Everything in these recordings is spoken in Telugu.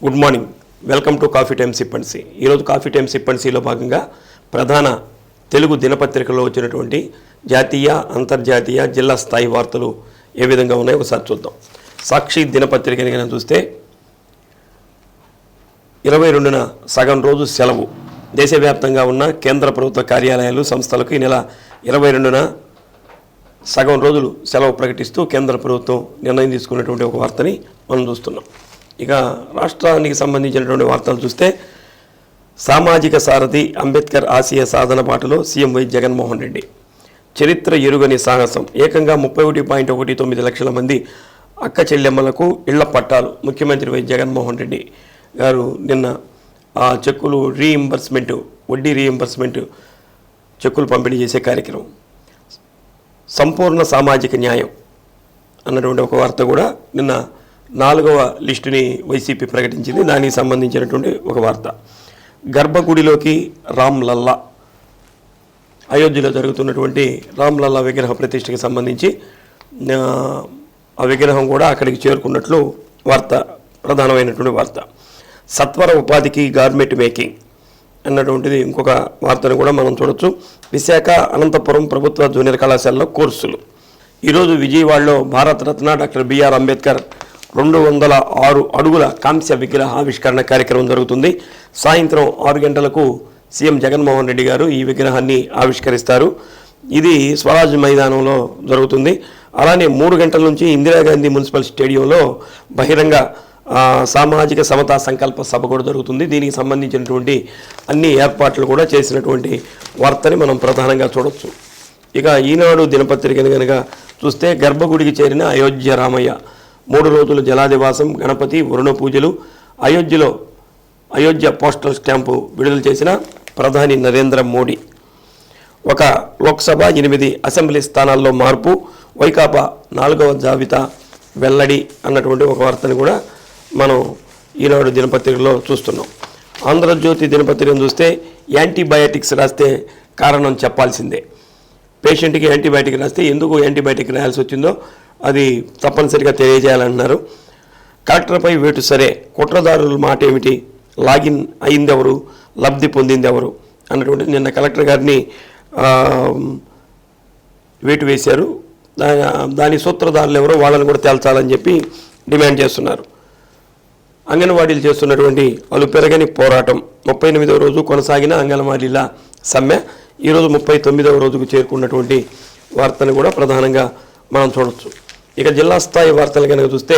Good morning, welcome to coffee time సిప్పన్సీ. ఈరోజు కాఫీ టైమ్ సిప్పన్సీలో భాగంగా ప్రధాన తెలుగు దినపత్రికల్లో వచ్చినటువంటి జాతీయ అంతర్జాతీయ జిల్లా స్థాయి వార్తలు ఏ విధంగా ఉన్నాయో ఒకసారి చూద్దాం. సాక్షి దినపత్రికని కనుక చూస్తే 22న సగం రోజు సెలవు. దేశవ్యాప్తంగా ఉన్న కేంద్ర ప్రభుత్వ కార్యాలయాలు సంస్థలకు ఈ నెల 22న సగం రోజులు సెలవు ప్రకటిస్తూ కేంద్ర ప్రభుత్వం నిర్ణయం తీసుకున్నటువంటి ఒక వార్తని మనం చూస్తున్నాం. ఇక రాష్ట్రానికి సంబంధించినటువంటి వార్తలు చూస్తే సామాజిక సారథి అంబేద్కర్ ఆశయ సాధన బాటలో సీఎం వై జగన్మోహన్ రెడ్డి. చరిత్ర ఎరుగని సాహసం. ఏకంగా 31.19 లక్షల మంది అక్క చెల్లెమ్మలకు ఇళ్ల పట్టాలు. ముఖ్యమంత్రి వై జగన్మోహన్ రెడ్డి గారు నిన్న ఆ చెక్కులు రీయింబర్స్మెంట్, వడ్డీ రీయింబర్స్మెంట్ చెక్కులు పంపిణీ చేసే కార్యక్రమం. సంపూర్ణ సామాజిక న్యాయం అన్నటువంటి ఒక వార్త కూడా నిన్న 4వ లిస్టుని వైసీపీ ప్రకటించింది. దానికి సంబంధించినటువంటి ఒక వార్త. గర్భగుడిలోకి రామ్ లల్లా, అయోధ్యలో జరుగుతున్నటువంటి రామ్ లల్లా విగ్రహ ప్రతిష్టకి సంబంధించి ఆ విగ్రహం కూడా అక్కడికి చేరుకున్నట్లు వార్త, ప్రధానమైనటువంటి వార్త. సత్వర ఉపాధికి గార్మెంట్ మేకింగ్ అన్నటువంటిది ఇంకొక వార్తను కూడా మనం చూడొచ్చు. విశాఖ అనంతపురం ప్రభుత్వ జూనియర్ కళాశాలలో కోర్సులు. ఈరోజు విజయవాడలో భారతరత్న డాక్టర్ బిఆర్ అంబేద్కర్ 206 అడుగుల కాంస్య విగ్రహ ఆవిష్కరణ కార్యక్రమం జరుగుతుంది. సాయంత్రం 6 గంటలకు సీఎం జగన్మోహన్ రెడ్డి గారు ఈ విగ్రహాన్ని ఆవిష్కరిస్తారు. ఇది స్వరాజ్ మైదానంలో జరుగుతుంది. అలానే 3 గంటల నుంచి ఇందిరాగాంధీ మున్సిపల్ స్టేడియంలో బహిరంగ సామాజిక సమతా సంకల్ప సభ కూడా జరుగుతుంది. దీనికి సంబంధించినటువంటి అన్ని ఏర్పాట్లు కూడా చేసినటువంటి వార్తని మనం ప్రధానంగా చూడవచ్చు. ఇక ఈనాడు దినపత్రికను కనుక చూస్తే గర్భగుడికి చేరిన అయోధ్య రామయ్య. 3 రోజుల జలాదివాసం, గణపతి, వరుణ పూజలు. అయోధ్య పోస్టల్ స్టాంపు విడుదల చేసిన ప్రధాని నరేంద్ర మోడీ. ఒక లోక్సభ, 8 అసెంబ్లీ స్థానాల్లో మార్పు. వైకాపా 4వ జాబితా వెల్లడి అన్నటువంటి ఒక వార్తను కూడా మనం ఈనాడు దినపత్రికలో చూస్తున్నాం. ఆంధ్రజ్యోతి దినపత్రికను చూస్తే యాంటీబయాటిక్స్ రాస్తే కారణం చెప్పాల్సిందే. పేషెంట్కి యాంటీబయాటిక్ రాస్తే ఎందుకు యాంటీబయాటిక్ రాయాల్సి వచ్చిందో అది తప్పనిసరిగా తెలియజేయాలన్నారు. కలెక్టర్పై వేటు సరే, కుట్రదారుల మాట ఏమిటి, లాగిన్ అయిందెవరు, లబ్ధి పొందింది ఎవరు అన్నటువంటిది నిన్న కలెక్టర్ గారిని వేటు వేశారు. దాని సూత్రధారులు ఎవరో వాళ్ళని కూడా తేల్చాలని చెప్పి డిమాండ్ చేస్తున్నారు. అంగన్వాడీలు చేస్తున్నటువంటి వాళ్ళు పెరగని పోరాటం. 38వ రోజు కొనసాగిన అంగన్వాడీల సమ్మె ఈరోజు 39వ రోజుకు చేరుకున్నటువంటి వార్తను కూడా ప్రధానంగా మనం చూడవచ్చు. ఇక జిల్లా స్థాయి వార్తలు కనుక చూస్తే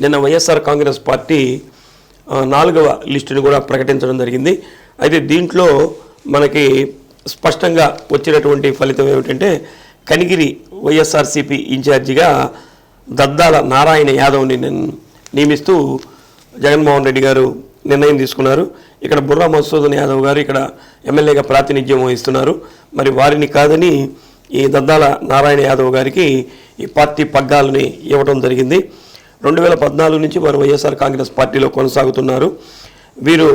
నిన్న వైఎస్ఆర్ కాంగ్రెస్ పార్టీ 4వ లిస్టుని కూడా ప్రకటించడం జరిగింది. అయితే దీంట్లో మనకి స్పష్టంగా వచ్చినటువంటి ఫలితం ఏమిటంటే కనిగిరి వైఎస్ఆర్సీపీ ఇన్ఛార్జిగా దద్దాల నారాయణ యాదవ్ని నియమిస్తూ జగన్మోహన్ రెడ్డి గారు నిర్ణయం తీసుకున్నారు. ఇక్కడ బుర్రా మధుసూదన్ యాదవ్ గారు ఇక్కడ ఎమ్మెల్యేగా ప్రాతినిధ్యం వహిస్తున్నారు. మరి వారిని కాదని ఈ దద్దాల నారాయణ యాదవ్ గారికి ఈ పార్టీ పగ్గాలని ఇవ్వడం జరిగింది. 2014 నుంచి వారు వైఎస్ఆర్ కాంగ్రెస్ పార్టీలో కొనసాగుతున్నారు. వీరు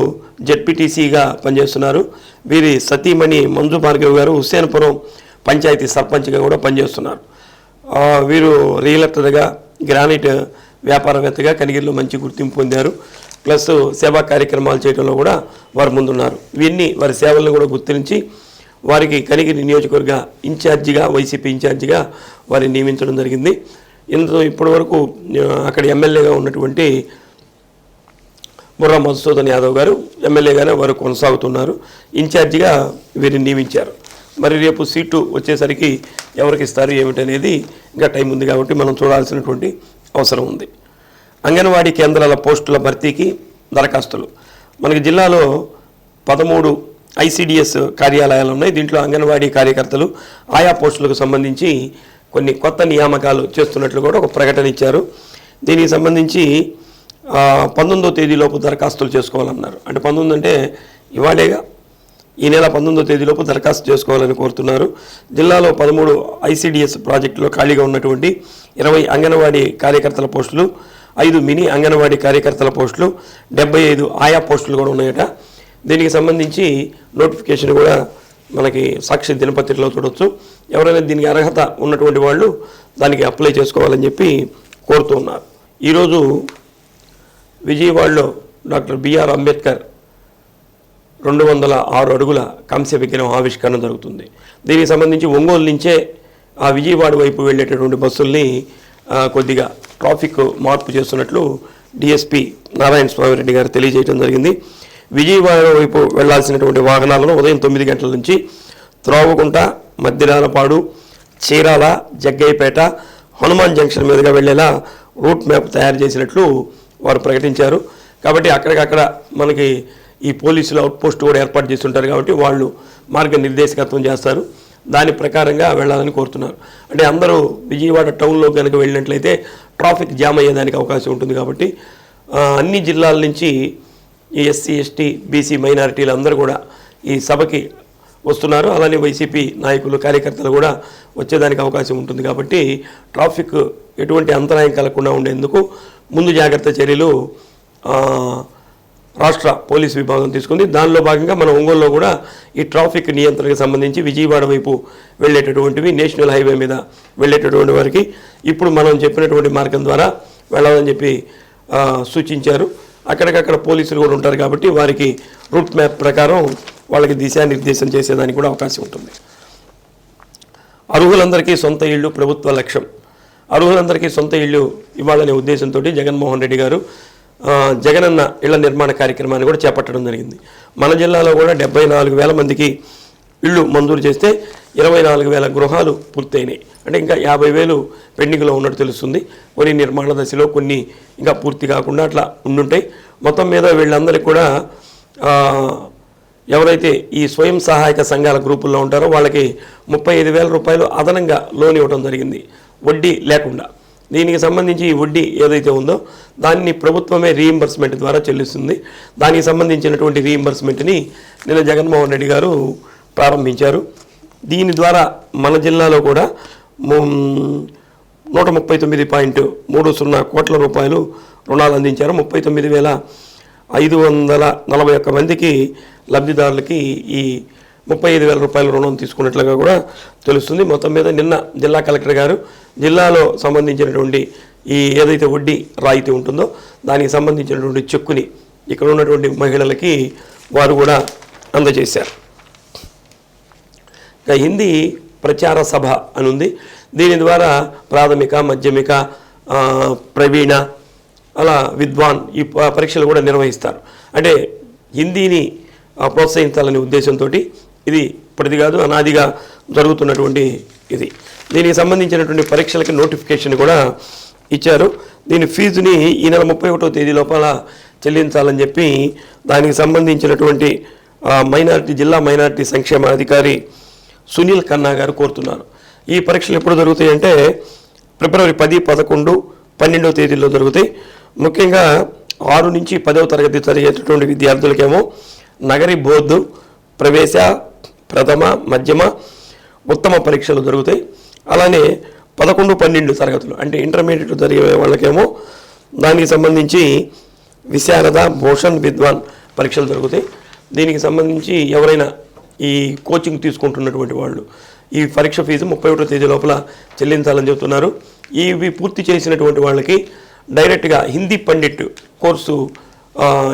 జెడ్పీటీసీగా పనిచేస్తున్నారు. వీరి సతీమణి మంజు భార్గవ్ గారు హుస్సేన్పురం పంచాయతీ సర్పంచ్గా కూడా పనిచేస్తున్నారు. వీరు రియల్టర్గా, గ్రానైట్ వ్యాపారవేత్తగా కనిగిరిలో మంచి గుర్తింపు పొందారు. ప్లస్ సేవా కార్యక్రమాలు చేయడంలో కూడా వారు ముందున్నారు. ఇవన్నీ వారి సేవలను కూడా గుర్తించి వారికి కనిగిరి నియోజకవర్గ ఇన్ఛార్జిగా, వైసీపీ ఇన్ఛార్జిగా వారిని నియమించడం జరిగింది. ఇందులో ఇప్పటి వరకు అక్కడ ఎమ్మెల్యేగా ఉన్నటువంటి బుర్రా మధుసూదన్ యాదవ్ గారు ఎమ్మెల్యేగానే వారు కొనసాగుతున్నారు. ఇన్ఛార్జిగా వీరిని నియమించారు. మరి రేపు సీటు వచ్చేసరికి ఎవరికి ఇస్తారు ఏమిటనేది ఇంకా టైం ఉంది కాబట్టి మనం చూడాల్సినటువంటి అవసరం ఉంది. అంగన్వాడీ కేంద్రాల పోస్టుల భర్తీకి దరఖాస్తులు. మనకి జిల్లాలో 13 ఐసీడీఎస్ కార్యాలయాలు ఉన్నాయి. దీంట్లో అంగన్వాడీ కార్యకర్తలు ఆయా పోస్టులకు సంబంధించి కొన్ని కొత్త నియామకాలు చేస్తున్నట్లు కూడా ఒక ప్రకటన ఇచ్చారు. దీనికి సంబంధించి 19వ తేదీలోపు దరఖాస్తులు చేసుకోవాలన్నారు. అంటే 19 అంటే ఇవాళేగా, ఈ నెల 19వ తేదీలోపు దరఖాస్తు చేసుకోవాలని కోరుతున్నారు. జిల్లాలో 13 ఐసీడీఎస్ ప్రాజెక్టులో ఖాళీగా ఉన్నటువంటి 20 అంగన్వాడీ కార్యకర్తల పోస్టులు, 5 మినీ అంగన్వాడీ కార్యకర్తల పోస్టులు, 75 ఆయా పోస్టులు కూడా ఉన్నాయట. దీనికి సంబంధించి నోటిఫికేషన్ కూడా మనకి సాక్షి దినపత్రికలో చూడవచ్చు. ఎవరైనా దీనికి అర్హత ఉన్నటువంటి వాళ్ళు దానికి అప్లై చేసుకోవాలని చెప్పి కోరుతున్నారు. ఈరోజు విజయవాడలో డాక్టర్ బిఆర్ అంబేద్కర్ 206 అడుగుల కాంస్య విగ్రహం ఆవిష్కరణ జరుగుతుంది. దీనికి సంబంధించి ఒంగోలు నుంచే ఆ విజయవాడ వైపు వెళ్ళేటటువంటి బస్సుల్ని కొద్దిగా ట్రాఫిక్ మార్పు చేస్తున్నట్లు డిఎస్పీ నారాయణ స్వామిరెడ్డి గారు తెలియజేయడం జరిగింది. విజయవాడ వైపు వెళ్లాల్సినటువంటి వాహనాలను ఉదయం 9 గంటల నుంచి త్రోవకుంట, మద్దిరాలపాడు, చీరాల, జగ్గయ్యపేట, హనుమాన్ జంక్షన్ మీదుగా వెళ్లేలా రూట్ మ్యాప్ తయారు చేసినట్లు వారు ప్రకటించారు. కాబట్టి అక్కడికక్కడ మనకి ఈ పోలీసులు అవుట్ పోస్ట్ కూడా ఏర్పాటు చేస్తుంటారు కాబట్టి వాళ్ళు మార్గనిర్దేశకత్వం చేస్తారు. దాని ప్రకారంగా వెళ్ళాలని కోరుతున్నారు. అంటే అందరూ విజయవాడ టౌన్లో కనుక వెళ్ళినట్లయితే ట్రాఫిక్ జామ్ అయ్యేదానికి అవకాశం ఉంటుంది. కాబట్టి అన్ని జిల్లాల నుంచి ఈ ఎస్సీ, ఎస్టీ, బీసీ మైనారిటీలు అందరూ కూడా ఈ సభకి వస్తున్నారు. అలానే వైసీపీ నాయకులు, కార్యకర్తలు కూడా వచ్చేదానికి అవకాశం ఉంటుంది. కాబట్టి ట్రాఫిక్ ఎటువంటి అంతరాయం కలగకుండా ఉండేందుకు ముందు జాగ్రత్త చర్యలు రాష్ట్ర పోలీసు విభాగం తీసుకుంది. దానిలో భాగంగా మన ఒంగోలులో కూడా ఈ ట్రాఫిక్ నియంత్రణకు సంబంధించి విజయవాడ వైపు వెళ్ళేటటువంటివి, నేషనల్ హైవే మీద వెళ్ళేటటువంటి వారికి ఇప్పుడు మనం చెప్పినటువంటి మార్గం ద్వారా వెళ్ళాలని చెప్పి సూచించారు. అక్కడికక్కడ పోలీసులు కూడా ఉంటారు కాబట్టి వారికి రూట్ మ్యాప్ ప్రకారం వాళ్ళకి దిశానిర్దేశం చేసేదానికి కూడా అవకాశం ఉంటుంది. అర్హులందరికీ సొంత ఇళ్ళు ప్రభుత్వ లక్ష్యం. అర్హులందరికీ సొంత ఇళ్ళు ఇవ్వాలనే ఉద్దేశంతో జగన్మోహన్ రెడ్డి గారు జగనన్న ఇళ్ల నిర్మాణ కార్యక్రమాన్ని కూడా చేపట్టడం జరిగింది. మన జిల్లాలో కూడా 74,000 మందికి ఇళ్ళు మంజూరు చేస్తే 24,000 గృహాలు పూర్తయినాయి. అంటే ఇంకా 50,000 పెండింగ్లో ఉన్నట్టు తెలుస్తుంది. కొన్ని నిర్మాణ దశలో, కొన్ని ఇంకా పూర్తి కాకుండా అట్లా ఉండుంటాయి. మొత్తం మీద వీళ్ళందరికీ కూడా ఎవరైతే ఈ స్వయం సహాయక సంఘాల గ్రూపుల్లో ఉంటారో వాళ్ళకి 35,000 రూపాయలు అదనంగా లోన్ ఇవ్వడం జరిగింది, వడ్డీ లేకుండా. దీనికి సంబంధించి ఈ వడ్డీ ఏదైతే ఉందో దాన్ని ప్రభుత్వమే రీయింబర్స్మెంట్ ద్వారా చెల్లిస్తుంది. దానికి సంబంధించినటువంటి రీయింబర్స్మెంట్ని నిన్న జగన్మోహన్ రెడ్డి గారు ప్రారంభించారు. దీని ద్వారా మన జిల్లాలో కూడా 139.30 కోట్ల రూపాయలు రుణాలు అందించారు. 39,541 మందికి లబ్ధిదారులకి ఈ 35,000 రూపాయల రుణం తీసుకున్నట్లుగా కూడా తెలుస్తుంది. మొత్తం మీద నిన్న జిల్లా కలెక్టర్ గారు జిల్లాలో సంబంధించినటువంటి ఈ ఏదైతే వడ్డీ రాయితీ ఉంటుందో దానికి సంబంధించినటువంటి చెక్కుని ఇక్కడ ఉన్నటువంటి మహిళలకి వారు కూడా అందజేశారు. ఇక హిందీ ప్రచార సభ అని ఉంది. దీని ద్వారా ప్రాథమిక, మాధ్యమిక, ప్రవీణ, అలా విద్వాన్ ఈ పరీక్షలు కూడా నిర్వహిస్తారు. అంటే హిందీని ప్రోత్సహించాలనే ఉద్దేశంతో ఇది ఇప్పటిది కాదు, అనాదిగా జరుగుతున్నటువంటి ఇది. దీనికి సంబంధించినటువంటి పరీక్షలకి నోటిఫికేషన్ కూడా ఇచ్చారు. దీని ఫీజుని ఈ నెల 31వ తేదీ లోపల చెల్లించాలని చెప్పి దానికి సంబంధించినటువంటి జిల్లా మైనారిటీ సంక్షేమ అధికారి సునీల్ ఖన్నా గారు కోరుతున్నారు. ఈ పరీక్షలు ఎప్పుడు జరుగుతాయి అంటే ఫిబ్రవరి 10, 11, 12వ తేదీల్లో జరుగుతాయి. ముఖ్యంగా 6 నుంచి 10వ తరగతి చదివేటటువంటి విద్యార్థులకేమో నగరి బోర్డు, ప్రవేశ, ప్రథమ, మధ్యమ, ఉత్తమ పరీక్షలు జరుగుతాయి. అలానే 11, 12 తరగతులు అంటే ఇంటర్మీడియట్ జరిగే వాళ్ళకేమో దానికి సంబంధించి విశారద, భూషణ్, విద్వాన్ పరీక్షలు జరుగుతాయి. దీనికి సంబంధించి ఎవరైనా ఈ కోచింగ్ తీసుకుంటున్నటువంటి వాళ్ళు ఈ పరీక్ష ఫీజు 31వ తేదీ లోపల చెల్లించాలని చెబుతున్నారు. ఇవి పూర్తి చేసినటువంటి వాళ్ళకి డైరెక్ట్గా హిందీ పండిట్ కోర్సు,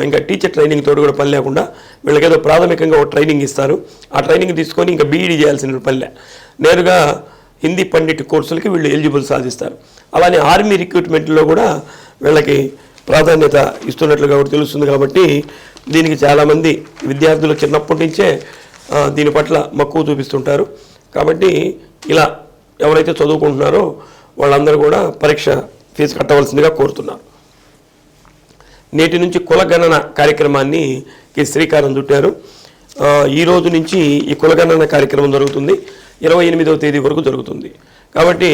ఇంకా టీచర్ ట్రైనింగ్ తోడు కూడా పని లేకుండా వీళ్ళకి ఏదో ప్రాథమికంగా ఒక ట్రైనింగ్ ఇస్తారు. ఆ ట్రైనింగ్ తీసుకొని ఇంకా బీఈడీ చేయాల్సిన పనిలే, నేరుగా హిందీ పండిట్ కోర్సులకి వీళ్ళు ఎలిజిబుల్ సాధిస్తారు. అలానే ఆర్మీ రిక్రూట్మెంట్లో కూడా వీళ్ళకి ప్రాధాన్యత ఇస్తున్నట్లుగా కూడా తెలుస్తుంది. కాబట్టి దీనికి చాలామంది విద్యార్థులు చిన్నప్పటి నుంచే దీని పట్ల మక్కువ చూపిస్తుంటారు. కాబట్టి ఇలా ఎవరైతే చదువుకుంటున్నారో వాళ్ళందరూ కూడా పరీక్ష ఫీజు కట్టవలసిందిగా కోరుతున్నారు. నేటి నుంచి కులగణన కార్యక్రమాన్ని శ్రీకారం చుట్టారు. ఈ రోజు నుంచి ఈ కులగణన కార్యక్రమం జరుగుతుంది, 28వ తేదీ వరకు జరుగుతుంది. కాబట్టి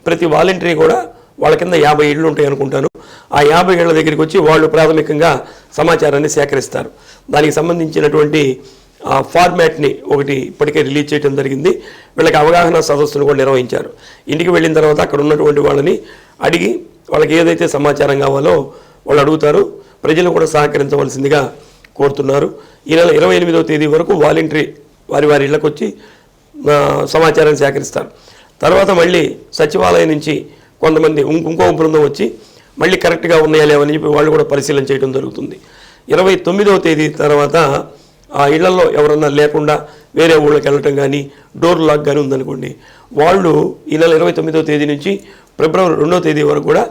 ప్రతి వాలంటరీ కూడా వాళ్ళ కింద 50 ఇళ్ళు ఉంటాయి అనుకుంటాను. ఆ 50 ఇళ్ల దగ్గరికి వచ్చి వాళ్ళు ప్రాథమికంగా సమాచారాన్ని సేకరిస్తారు. దానికి సంబంధించినటువంటి ఫార్మాట్ని ఒకటి ఇప్పటికే రిలీజ్ చేయడం జరిగింది. వీళ్ళకి అవగాహన సదస్సును కూడా నిర్వహించారు. ఇంటికి వెళ్ళిన తర్వాత అక్కడ ఉన్నటువంటి వాళ్ళని అడిగి వాళ్ళకి ఏదైతే సమాచారం కావాలో వాళ్ళు అడుగుతారు. ప్రజలు కూడా సహకరించవలసిందిగా కోరుతున్నారు. ఈ నెల 28వ తేదీ వరకు వాలంటరీ వారి ఇళ్ళకు వచ్చి సమాచారాన్ని సేకరిస్తారు. తర్వాత మళ్ళీ సచివాలయం నుంచి కొంతమంది ఇంకో బృందం వచ్చి మళ్ళీ కరెక్ట్గా ఉన్నాయా లేవని చెప్పి వాళ్ళు కూడా పరిశీలన చేయడం జరుగుతుంది. 29వ తేదీ తర్వాత ఆ ఇళ్లలో ఎవరన్నా లేకుండా వేరే ఊళ్ళకి వెళ్ళటం కానీ డోర్ లాక్ కానీ ఉందనుకోండి, వాళ్ళు ఈ నెల 29వ తేదీ నుంచి ఫిబ్రవరి 2వ తేదీ వరకు కూడా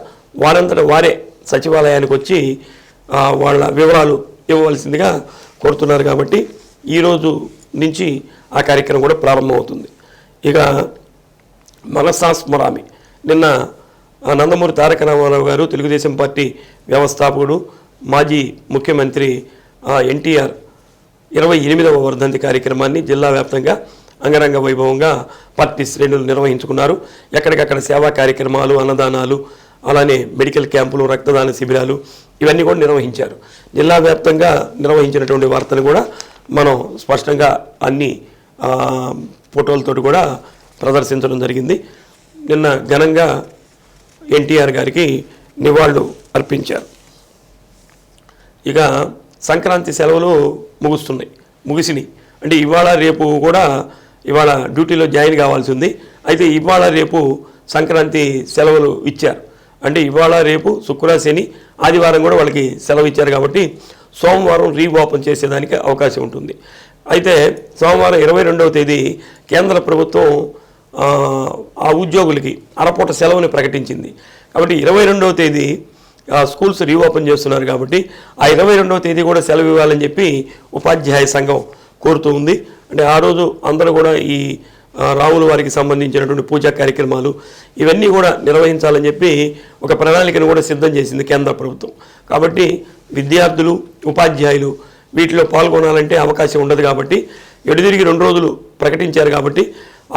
వారంతట వారే సచివాలయానికి వచ్చి వాళ్ళ వివరాలు ఇవ్వవలసిందిగా కోరుతున్నారు. కాబట్టి ఈరోజు నుంచి ఆ కార్యక్రమం కూడా ప్రారంభమవుతుంది. ఇక మనసా స్మరామి, నిన్న నందమూరి తారక రామారావు గారు తెలుగుదేశం పార్టీ వ్యవస్థాపకుడు మాజీ ముఖ్యమంత్రి ఎన్టీఆర్ 28వ వర్ధంతి కార్యక్రమాన్ని జిల్లా వ్యాప్తంగా అంగరంగ వైభవంగా పార్టీ శ్రేణులు నిర్వహించుకున్నారు. ఎక్కడికక్కడ సేవా కార్యక్రమాలు, అన్నదానాలు, అలానే మెడికల్ క్యాంపులు, రక్తదాన శిబిరాలు ఇవన్నీ కూడా నిర్వహించారు. జిల్లా వ్యాప్తంగా నిర్వహించినటువంటి వార్తలు కూడా మనం స్పష్టంగా అన్ని ఫోటోలతోటి కూడా ప్రదర్శించడం జరిగింది. నిన్న ఘనంగా ఎన్టీఆర్ గారికి నివాళులు అర్పించారు. ఇక సంక్రాంతి సెలవులు ముగిసినాయి. అంటే ఇవాళ రేపు కూడా ఇవాళ డ్యూటీలో జాయిన్ కావాల్సి ఉంది. అయితే ఇవాళ రేపు సంక్రాంతి సెలవులు ఇచ్చారు. అంటే ఇవాళ రేపు శుక్ర, శని, ఆదివారం కూడా వాళ్ళకి సెలవు ఇచ్చారు. కాబట్టి సోమవారం రీఓపెన్ చేసేదానికి అవకాశం ఉంటుంది. అయితే సోమవారం 22వ తేదీ కేంద్ర ప్రభుత్వం ఆ ఉద్యోగులకి అరపూట సెలవుని ప్రకటించింది. కాబట్టి 22వ తేదీ స్కూల్స్ రీఓపెన్ చేస్తున్నారు. కాబట్టి ఆ 22వ తేదీ కూడా సెలవు ఇవ్వాలని చెప్పి ఉపాధ్యాయ సంఘం కోరుతూ ఉంది. అంటే ఆ రోజు అందరూ కూడా ఈ రాముల వారికి సంబంధించినటువంటి పూజా కార్యక్రమాలు ఇవన్నీ కూడా నిర్వహించాలని చెప్పి ఒక ప్రణాళికను కూడా సిద్ధం చేసింది కేంద్ర ప్రభుత్వం. కాబట్టి విద్యార్థులు, ఉపాధ్యాయులు వీటిలో పాల్గొనాలంటే అవకాశం ఉండదు. కాబట్టి ఎడుదిరిగి 2 రోజులు ప్రకటించారు. కాబట్టి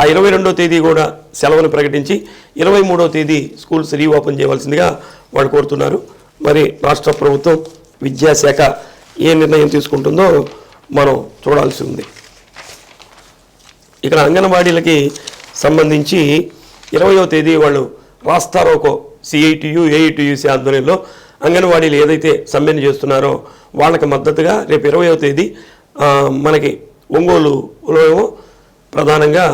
ఆ 22వ తేదీ కూడా సెలవును ప్రకటించి 23వ తేదీ స్కూల్స్ రీఓపెన్ చేయవలసిందిగా వాళ్ళు కోరుతున్నారు. మరి రాష్ట్ర ప్రభుత్వం, విద్యాశాఖ ఏ నిర్ణయం తీసుకుంటుందో మనం చూడాల్సి ఉంది. ఇక్కడ అంగన్వాడీలకి సంబంధించి 20వ తేదీ వాళ్ళు రాస్తారోకో సిఐటియు, ఏఐటియుసి ఆధ్వర్యంలో అంగన్వాడీలు ఏదైతే సమ్మెను చేస్తున్నారో వాళ్ళకి మద్దతుగా రేపు 20వ తేదీ మనకి ఒంగోలులో ప్రధానంగా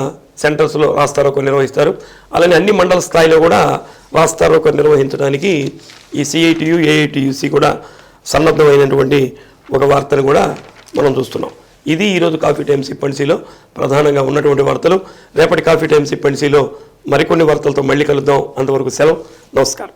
సెంటర్స్లో రాస్తారోకో నిర్వహిస్తారు. అలానే అన్ని మండల స్థాయిలో కూడా రాస్తారోకో నిర్వహించడానికి ఈ సిఐటియు, ఏఐటియుసి కూడా సన్నద్ధమైనటువంటి ఒక వార్తను కూడా మనం చూస్తున్నాం. ఇది ఈరోజు కాఫీ టైమ్స్ ఇప్పటిసీలో ప్రధానంగా ఉన్నటువంటి వార్తలు. రేపటి కాఫీ టైమ్స్ ఇప్పటిసీలో మరికొన్ని వార్తలతో మళ్ళీ కలుద్దాం. అంతవరకు సెలవు. నమస్కారం.